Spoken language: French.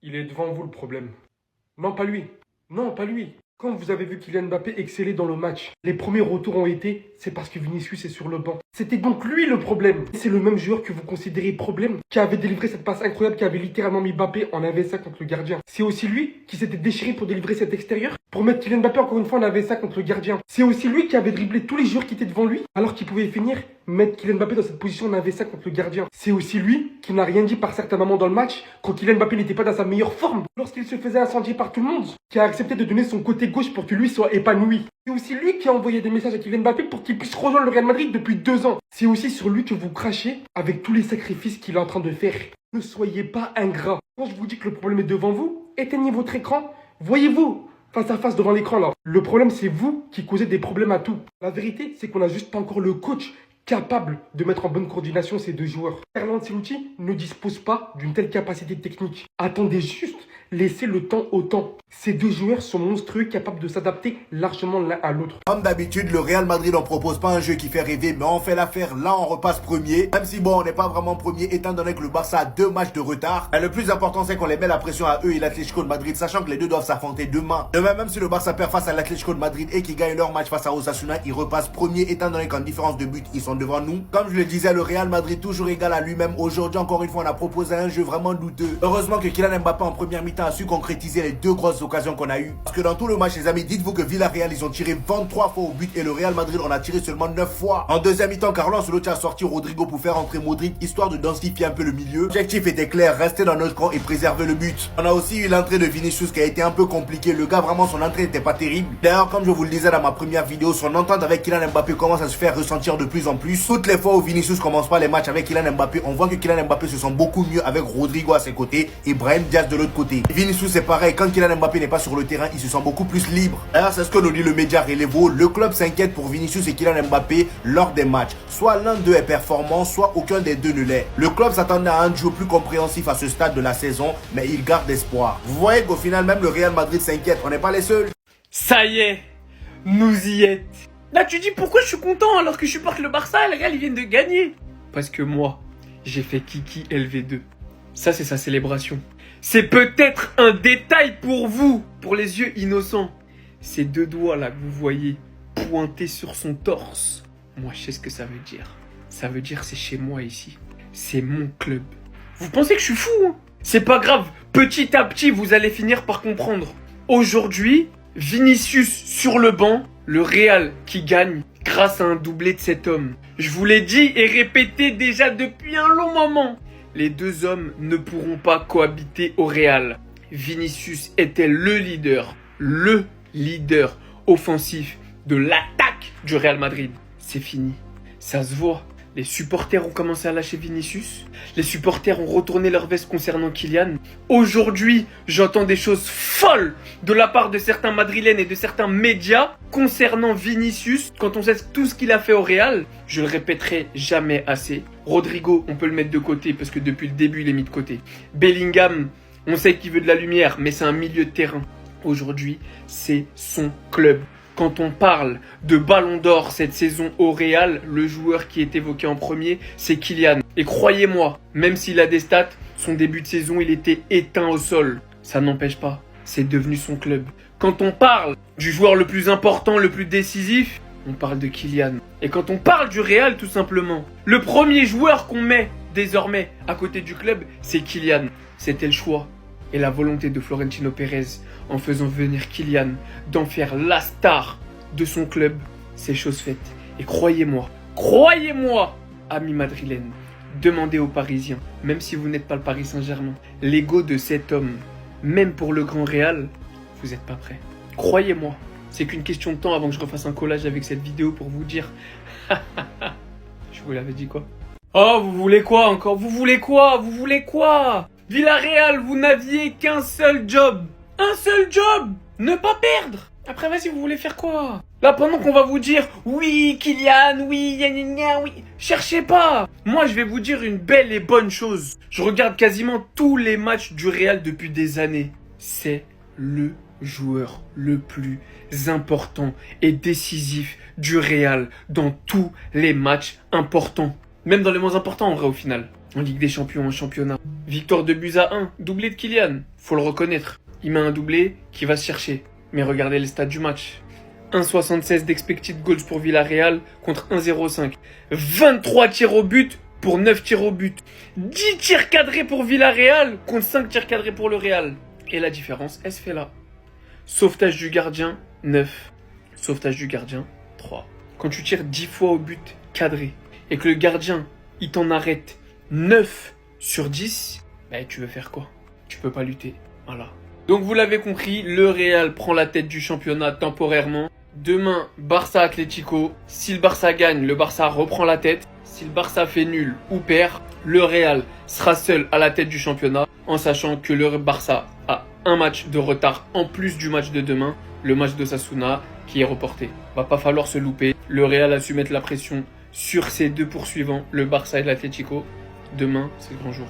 Il est devant vous le problème. Non, pas lui. Non, pas lui. Quand vous avez vu Kylian Mbappé exceller dans le match, les premiers retours ont été, c'est parce que Vinicius est sur le banc. C'était donc lui le problème. C'est le même joueur que vous considérez problème, qui avait délivré cette passe incroyable, qui avait littéralement mis Mbappé en AVSA contre le gardien. C'est aussi lui qui s'était déchiré pour délivrer cet extérieur, pour mettre Kylian Mbappé encore une fois en AVSA contre le gardien. C'est aussi lui qui avait dribblé tous les joueurs qui étaient devant lui, alors qu'il pouvait finir mettre Kylian Mbappé dans cette position en AVSA contre le gardien. C'est aussi lui qui n'a rien dit par certains moments dans le match, quand Kylian Mbappé n'était pas dans sa meilleure forme, lorsqu'il se faisait incendier par tout le monde, qui a accepté de donner son côté gauche pour que lui soit épanoui. C'est aussi lui qui a envoyé des messages à Kylian Mbappé pour qu'il puisse rejoindre le Real Madrid depuis 2 ans. C'est aussi sur lui que vous crachez avec tous les sacrifices qu'il est en train de faire. Ne soyez pas ingrat. Quand je vous dis que le problème est devant vous, éteignez votre écran, voyez-vous face à face devant l'écran là. Le problème c'est vous qui causez des problèmes à tout. La vérité c'est qu'on n'a juste pas encore le coach capable de mettre en bonne coordination ces deux joueurs. Carlo Ancelotti ne dispose pas d'une telle capacité technique. Attendez juste, laissez le temps au temps. Ces deux joueurs sont monstrueux, capables de s'adapter largement l'un à l'autre. Comme d'habitude, le Real Madrid on propose pas un jeu qui fait rêver, mais on fait l'affaire. Là, on repasse premier. Même si bon, on n'est pas vraiment premier, étant donné que le Barça a 2 matchs de retard. Et le plus important, c'est qu'on les met la pression à eux et l'Atlético de Madrid, sachant que les deux doivent s'affronter demain. Demain, même si le Barça perd face à l'Atlético de Madrid et qu'ils gagnent leur match face à Osasuna, ils repassent premier, étant donné qu'en différence de but, ils sont devant nous. Comme je le disais, le Real Madrid toujours égal à lui-même. Aujourd'hui, encore une fois, on a proposé un jeu vraiment douteux. Heureusement que Kylian Mbappé en première mi-temps a su concrétiser les 2 grosses occasions qu'on a eues. Parce que dans tout le match, les amis, dites-vous que Villarreal, ils ont tiré 23 fois au but et le Real Madrid, on a tiré seulement 9 fois. En deuxième mi-temps, Carlo Ancelotti a sorti Rodrigo pour faire entrer Modric, histoire de densifier un peu le milieu. L'objectif était clair, rester dans notre camp et préserver le but. On a aussi eu l'entrée de Vinicius qui a été un peu compliquée. Le gars, vraiment, son entrée n'était pas terrible. D'ailleurs, comme je vous le disais dans ma première vidéo, son entente avec Kylian Mbappé commence à se faire ressentir de plus en plus. Toutes les fois où Vinicius commence pas les matchs avec Kylian Mbappé, on voit que Kylian Mbappé se sent beaucoup mieux avec Rodrigo à ses côtés et Brahim Diaz de l'autre côté. Vinicius, c'est pareil, quand Kylian Mbappé n'est pas sur le terrain, il se sent beaucoup plus libre. D'ailleurs, c'est ce que nous dit le média Relevo. Le club s'inquiète pour Vinicius et Kylian Mbappé lors des matchs. Soit l'un d'eux est performant, soit aucun des deux ne l'est. Le club s'attendait à un jeu plus compréhensif à ce stade de la saison, mais il garde espoir. Vous voyez qu'au final, même le Real Madrid s'inquiète. On n'est pas les seuls. Ça y est, nous y êtes. Là, tu dis pourquoi je suis content alors que je supporte le Barça et le Real, ils viennent de gagner. Parce que moi, j'ai fait Kiki LV2. Ça, c'est sa célébration. C'est peut-être un détail pour vous, pour les yeux innocents. Ces 2 doigts là que vous voyez pointés sur son torse. Moi, je sais ce que ça veut dire. Ça veut dire c'est chez moi ici. C'est mon club. Vous pensez que je suis fou, hein? C'est pas grave. Petit à petit, vous allez finir par comprendre. Aujourd'hui, Vinicius sur le banc, le Real qui gagne grâce à un doublé de cet homme. Je vous l'ai dit et répété déjà depuis un long moment. Les 2 hommes ne pourront pas cohabiter au Real. Vinicius était le leader offensif de l'attaque du Real Madrid. C'est fini. Ça se voit. Les supporters ont commencé à lâcher Vinicius. Les supporters ont retourné leur veste concernant Kylian. Aujourd'hui, j'entends des choses folles de la part de certains madrilènes et de certains médias concernant Vinicius. Quand on sait tout ce qu'il a fait au Real, je le répéterai jamais assez. Rodrigo, on peut le mettre de côté parce que depuis le début, il est mis de côté. Bellingham, on sait qu'il veut de la lumière, mais c'est un milieu de terrain. Aujourd'hui, c'est son club. Quand on parle de Ballon d'Or cette saison au Real, le joueur qui est évoqué en premier, c'est Kylian. Et croyez-moi, même s'il a des stats, son début de saison, il était éteint au sol. Ça n'empêche pas, c'est devenu son club. Quand on parle du joueur le plus important, le plus décisif, on parle de Kylian. Et quand on parle du Real, tout simplement, le premier joueur qu'on met désormais à côté du club, c'est Kylian. C'était le choix et la volonté de Florentino Pérez en faisant venir Kylian, d'en faire la star de son club. C'est chose faite. Et croyez-moi, amis madrilènes, demandez aux Parisiens, même si vous n'êtes pas le Paris Saint-Germain, l'ego de cet homme, même pour le Grand Real, vous n'êtes pas prêts. Croyez-moi, c'est qu'une question de temps avant que je refasse un collage avec cette vidéo pour vous dire... Je vous l'avais dit quoi? Oh, vous voulez quoi encore? Vous voulez quoi? Villarreal, vous n'aviez qu'un seul job. Un seul job! Ne pas perdre! Après, vas-y, vous voulez faire quoi? Là, pendant qu'on va vous dire, oui, Kylian, oui, gna gna gna, oui. Cherchez pas! Moi, je vais vous dire une belle et bonne chose. Je regarde quasiment tous les matchs du Real depuis des années. C'est le joueur le plus important et décisif du Real dans tous les matchs importants. Même dans les moins importants, en vrai, au final. en Ligue des Champions, en championnat. Victoire de buts à 1, doublé de Kylian, faut le reconnaître. Il met un doublé qui va se chercher. Mais regardez les stats du match. 1,76 d'expected goals pour Villarreal contre 1,05. 23 tirs au but pour 9 tirs au but. 10 tirs cadrés pour Villarreal contre 5 tirs cadrés pour le Real. Et la différence, elle se fait là. Sauvetage du gardien, 9. Sauvetage du gardien, 3. Quand tu tires 10 fois au but cadré et que le gardien, il t'en arrête 9 sur 10, bah, tu veux faire quoi? Tu peux pas lutter. Voilà. Donc vous l'avez compris, le Real prend la tête du championnat temporairement. Demain, Barça-Atlético. Si le Barça gagne, le Barça reprend la tête. Si le Barça fait nul ou perd, le Real sera seul à la tête du championnat, en sachant que le Barça a un match de retard en plus du match de demain, le match d'Osasuna qui est reporté. Va pas falloir se louper. Le Real a su mettre la pression sur ses deux poursuivants, le Barça et l'Atlético. Demain, c'est le grand jour.